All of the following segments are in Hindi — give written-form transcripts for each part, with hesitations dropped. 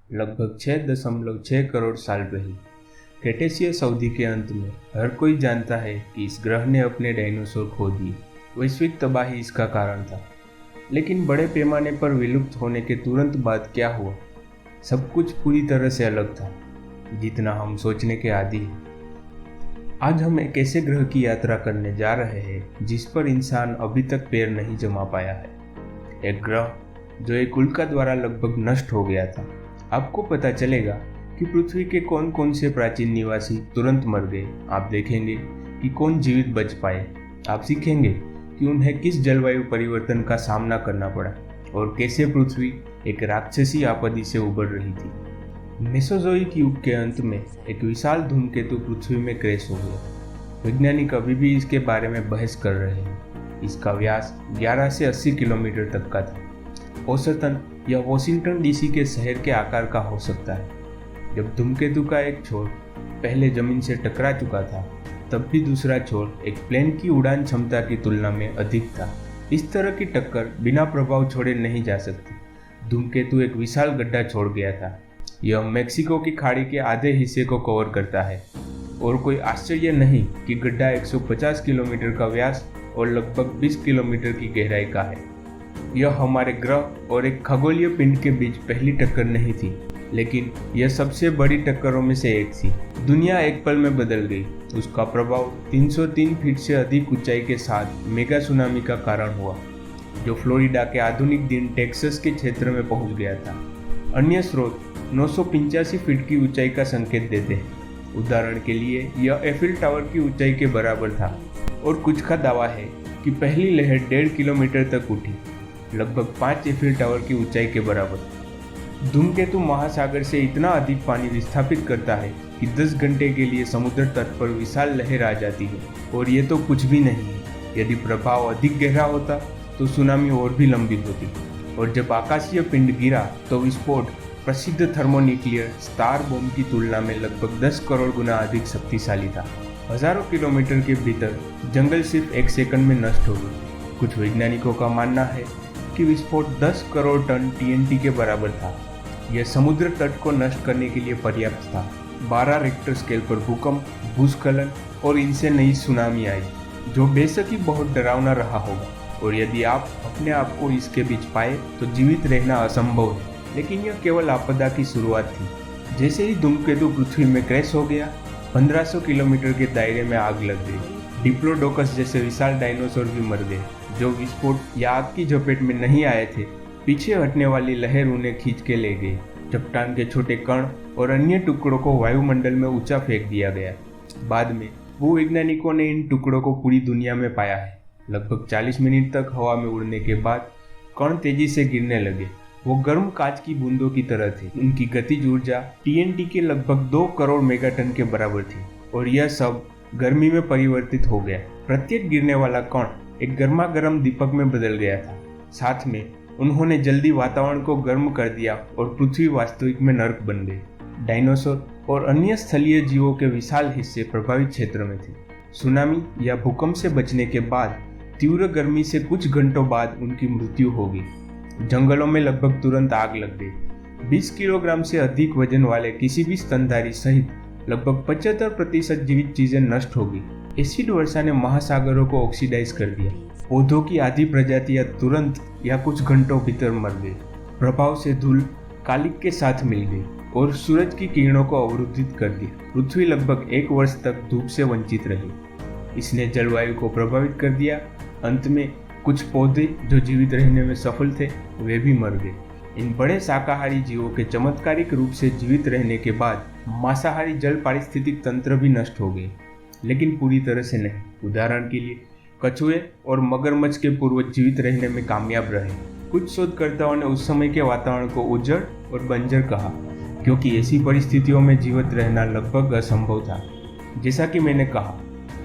लगभग 6.6 करोड़ साल पहले क्रेटेशियस अवधि के अंत में हर कोई जानता है कि इस ग्रह ने अपने डायनासोर खो दिए। वैश्विक तबाही इसका कारण था। लेकिन बड़े पैमाने पर विलुप्त होने के तुरंत बाद क्या हुआ? सब कुछ पूरी तरह से अलग था, जितना हम सोचने के आदी हैं। आज हम एक ऐसे ग्रह की यात्रा करने जा रहे हैं जिस पर इंसान अभी तक पैर नहीं जमा पाया है। एक ग्रह जो एक उल्का द्वारा लगभग नष्ट हो गया था। आपको पता चलेगा कि पृथ्वी के कौन कौन से प्राचीन निवासी तुरंत मर गए। आप देखेंगे कि कौन जीवित बच पाए। आप सीखेंगे कि उन्हें किस जलवायु परिवर्तन का सामना करना पड़ा और कैसे पृथ्वी एक राक्षसी आपदा से उबर रही थी। मेसोजोइक युग के अंत में एक विशाल धूमकेतु पृथ्वी में क्रैश हो गया। वैज्ञानिक अभी भी इसके बारे में बहस कर रहे हैं। इसका व्यास 11 से 80 किलोमीटर तक का था। औसतन यह वॉशिंगटन डीसी के शहर के आकार का हो सकता है। जब धूमकेतु का एक छोर पहले जमीन से टकरा चुका था, तब भी दूसरा छोर एक प्लेन की उड़ान क्षमता की तुलना में अधिक था। इस तरह की टक्कर बिना प्रभाव छोड़े नहीं जा सकती। धूमकेतु एक विशाल गड्ढा छोड़ गया था। यह मेक्सिको की खाड़ी के आधे हिस्से को कवर करता है और कोई आश्चर्य नहीं कि गड्ढा 150 किलोमीटर का व्यास और लगभग 20 किलोमीटर की गहराई का है। यह हमारे ग्रह और एक खगोलीय पिंड के बीच पहली टक्कर नहीं थी, लेकिन यह सबसे बड़ी टक्करों में से एक थी। दुनिया एक पल में बदल गई। उसका प्रभाव 303 फीट से अधिक ऊंचाई के साथ मेगा सुनामी का कारण हुआ, जो फ्लोरिडा के आधुनिक दिन टेक्सास के क्षेत्र में पहुंच गया था। अन्य स्रोत 985 फीट की ऊंचाई का संकेत देते हैं। उदाहरण के लिए यह एफिल टावर की ऊंचाई के बराबर था और कुछ का दावा है कि पहली लहर 1.5 किलोमीटर तक उठी, लगभग 5 एफिल टावर की ऊंचाई के बराबर। धूमकेतु महासागर से इतना अधिक पानी विस्थापित करता है कि 10 घंटे के लिए समुद्र तट पर विशाल लहर आ जाती है। और ये तो कुछ भी नहीं है। यदि प्रभाव अधिक गहरा होता तो सुनामी और भी लंबी होती। और जब आकाशीय पिंड गिरा तो विस्फोट प्रसिद्ध थर्मोन्यूक्लियर स्टार बॉम्ब की तुलना में लगभग 10 करोड़ गुना अधिक शक्तिशाली था। हजारों किलोमीटर के भीतर जंगल सिर्फ 1 सेकंड में नष्ट हो गए। कुछ वैज्ञानिकों का मानना है कि विस्फोट 10 करोड़ टन टीएनटी के बराबर था। यह समुद्र तट को नष्ट करने के लिए पर्याप्त था। 12 रिक्टर स्केल पर भूकंप, भूस्खलन और इनसे नई सुनामी आई, जो बेशक ही बहुत डरावना रहा होगा। और यदि आप अपने आप को इसके बीच पाए तो जीवित रहना असंभव है। लेकिन यह केवल आपदा की शुरुआत थी। जैसे ही धूमकेतु पृथ्वी में क्रैश हो गया, 1500 किलोमीटर के दायरे में आग लग गई। डिप्लोडोकस जैसे विशाल डायनासोर भी मर गए, जो विस्फोट या आग की झपेट में नहीं आए थे। पीछे हटने वाली लहर उन्हें खींच के ले गई। चट्टान के छोटे कण और अन्य टुकड़ों को वायुमंडल में ऊंचा फेंक दिया गया। बाद में भूवैज्ञानिकों ने इन टुकड़ों को पूरी दुनिया में पाया है। लगभग 40 मिनट तक हवा में उड़ने के बाद कण तेजी से गिरने लगे। वो गर्म कांच की बूंदों की तरह थे। उनकी गतिज ऊर्जा टीएनटी के लगभग 2 करोड़ मेगाटन के बराबर थी और यह सब गर्मी में परिवर्तित हो गया। प्रत्येक गिरने वाला कण एक गर्मा गर्म दीपक में बदल गया था। साथ में उन्होंने जल्दी वातावरण को गर्म कर दिया और पृथ्वी वास्तविक में नर्क बन गई। डायनासोर और अन्य स्थलीय जीवों के विशाल हिस्से प्रभावित क्षेत्र में थे। सुनामी या भूकंप से बचने के बाद तीव्र गर्मी से कुछ घंटों बाद उनकी मृत्यु हो गई। जंगलों में लगभग तुरंत आग लग गई। 20 किलोग्राम से अधिक वजन वाले किसी भी स्तनधारी सहित लगभग 75% जीवित चीजें नष्ट हो गई। एसिड वर्षा ने महासागरों को ऑक्सीडाइज कर दिया। पौधों की आधी प्रजातियां तुरंत या कुछ घंटों भीतर मर गई। प्रभाव से धूल कालिक के साथ मिल गई और सूरज की किरणों को अवरुद्धित कर दिया। पृथ्वी लगभग 1 वर्ष तक धूप से वंचित रही। इसने जलवायु को प्रभावित कर दिया। अंत में कुछ पौधे जो जीवित रहने में सफल थे, वे भी मर गए। इन बड़े शाकाहारी जीवों के चमत्कारिक रूप से जीवित रहने के बाद मांसाहारी जल पारिस्थितिक तंत्र भी नष्ट हो गए, लेकिन पूरी तरह से नहीं। उदाहरण के लिए कछुए और मगरमच्छ के पूर्वज जीवित रहने में कामयाब रहे। कुछ शोधकर्ताओं ने उस समय के वातावरण को उजड़ और बंजर कहा, क्योंकि ऐसी परिस्थितियों में जीवित रहना लगभग असंभव था। जैसा कि मैंने कहा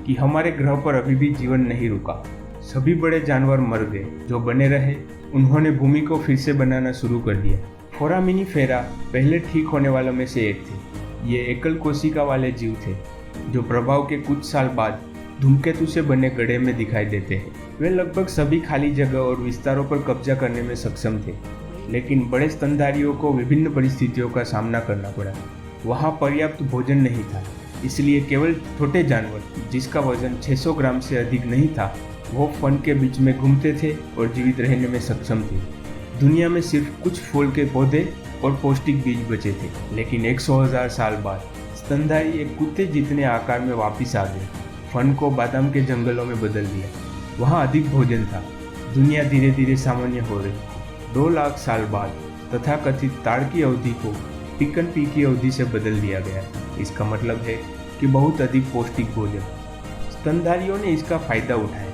कि हमारे ग्रह पर अभी भी जीवन नहीं रुका। सभी बड़े जानवर मर गए। जो बने रहे उन्होंने भूमि को फिर से बनाना शुरू कर दिया। फोरामिनीफेरा पहले ठीक होने वालों में से एक थे। ये एकल कोशिका वाले जीव थे जो प्रभाव के कुछ साल बाद धूमकेतु से बने गड्ढे में दिखाई देते हैं। वे लगभग सभी खाली जगह और विस्तारों पर कब्जा करने में सक्षम थे। लेकिन बड़े स्तनधारियों को विभिन्न परिस्थितियों का सामना करना पड़ा। वहाँ पर्याप्त भोजन नहीं था, इसलिए केवल छोटे जानवर जिसका वजन 600 ग्राम से अधिक नहीं था वो फन के बीच में घूमते थे और जीवित रहने में सक्षम थे। दुनिया में सिर्फ कुछ फूल के पौधे और पौष्टिक बीज बचे थे, लेकिन 100,000 साल बाद स्तनधारी एक कुत्ते जितने आकार में वापस आ गए। फन को बादाम के जंगलों में बदल दिया। वहाँ अधिक भोजन था। दुनिया धीरे धीरे सामान्य हो रही। 2 लाख साल बाद तथाकथित ताड़ की अवधि को टिकन पी की अवधि से बदल दिया गया। इसका मतलब है कि बहुत अधिक पौष्टिक भोजन। स्तनधारियों ने इसका फायदा उठाया।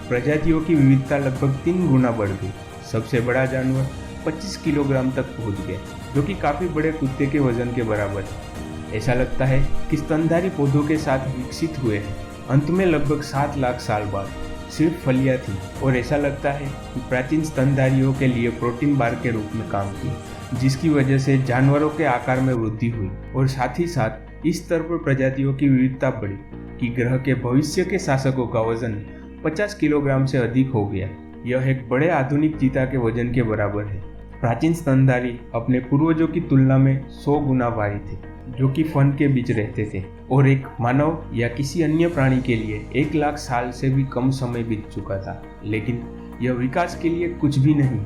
प्रजातियों की विविधता लगभग 3 गुना बढ़ गई। सबसे बड़ा जानवर 25 किलोग्राम तक पहुंच गया, जो कि काफ़ी बड़े कुत्ते के वजन के बराबर है। ऐसा लगता है कि स्तनधारी पौधों के साथ विकसित हुए हैं। अंत में लगभग 7 लाख साल बाद सिर्फ फलियां थी और ऐसा लगता है कि प्राचीन स्तनधारियों के लिए प्रोटीन बार के रूप में काम किया, जिसकी वजह से जानवरों के आकार में वृद्धि हुई और साथ ही साथ इस स्तर पर प्रजातियों की विविधता बढ़ी कि ग्रह के भविष्य के शासकों का वजन 50 किलोग्राम से अधिक हो गया। यह एक बड़े आधुनिक चीता के वजन के बराबर है। प्राचीन स्तनधारी अपने पूर्वजों की तुलना में 100 गुना भारी थे, जो कि फन के बीच रहते थे, और एक मानव या किसी अन्य प्राणी के लिए 1 लाख साल से भी कम समय बीत चुका था। लेकिन यह विकास के लिए कुछ भी नहीं।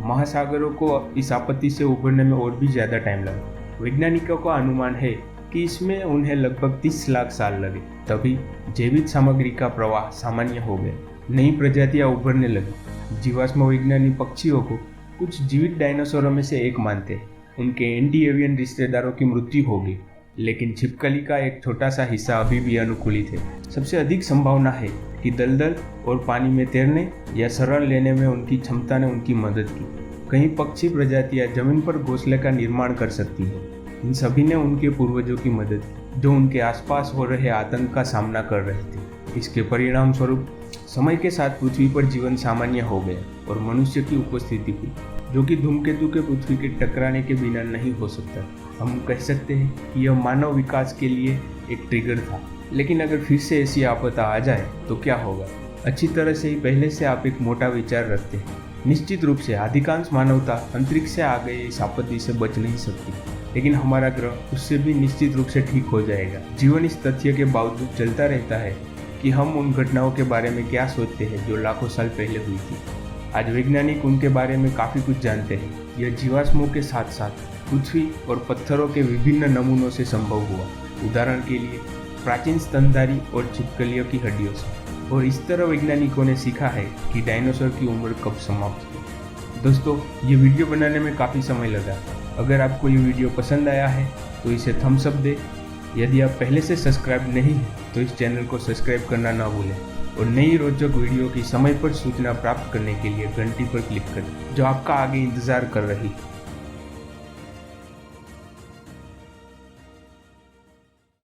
महासागरों को इस आपत्ति से उभरने में और भी ज़्यादा टाइम लगा। वैज्ञानिकों का अनुमान है कि इसमें उन्हें लगभग 30 लाख साल लगे। तभी जैविक सामग्री का प्रवाह सामान्य हो गया। नई प्रजातियां उभरने लगी। जीवाश्म वैज्ञानिक पक्षियों को कुछ जीवित डायनासोरों में से एक मानते हैं। उनके एंटी एवियन रिश्तेदारों की मृत्यु हो गई, लेकिन छिपकली का एक छोटा सा हिस्सा अभी भी अनुकूलित है। सबसे अधिक संभावना है कि दलदल और पानी में तैरने या शरण लेने में उनकी क्षमता ने उनकी मदद की। कई पक्षी प्रजातियां जमीन पर घोंसले का निर्माण कर सकती हैं। इन सभी ने उनके पूर्वजों की मदद की, जो उनके आसपास हो रहे आतंक का सामना कर रहे थे। इसके परिणाम स्वरूप समय के साथ पृथ्वी पर जीवन सामान्य हो गया और मनुष्य की उपस्थिति हुई, जो कि धूमकेतु के पृथ्वी के टकराने के बिना नहीं हो सकता। हम कह सकते हैं कि यह मानव विकास के लिए एक ट्रिगर था। लेकिन अगर फिर से ऐसी आपदा आ जाए तो क्या होगा? अच्छी तरह से ही पहले से आप एक मोटा विचार रखते हैं। निश्चित रूप से अधिकांश मानवता अंतरिक्ष से आ गए इस आपत्ति से बच नहीं सकती, लेकिन हमारा ग्रह उससे भी निश्चित रूप से ठीक हो जाएगा। जीवन इस तथ्य के बावजूद चलता रहता है कि हम उन घटनाओं के बारे में क्या सोचते हैं जो लाखों साल पहले हुई थी। आज वैज्ञानिक उनके बारे में काफ़ी कुछ जानते हैं। यह जीवाश्मों के साथ साथ पृथ्वी और पत्थरों के विभिन्न नमूनों से संभव हुआ। उदाहरण के लिए प्राचीन स्तनधारी और छिपकलियों की हड्डियों से। और इस तरह वैज्ञानिकों ने सीखा है कि डायनासोर की उम्र कब समाप्त हुई। दोस्तों, ये वीडियो बनाने में काफ़ी समय लगा। अगर आपको ये वीडियो पसंद आया है तो इसे थम्स अप दें। यदि आप पहले से सब्सक्राइब नहीं हैं तो इस चैनल को सब्सक्राइब करना ना भूलें और नई रोचक वीडियो की समय पर सूचना प्राप्त करने के लिए घंटी पर क्लिक करें, जो आपका आगे इंतज़ार कर रही है।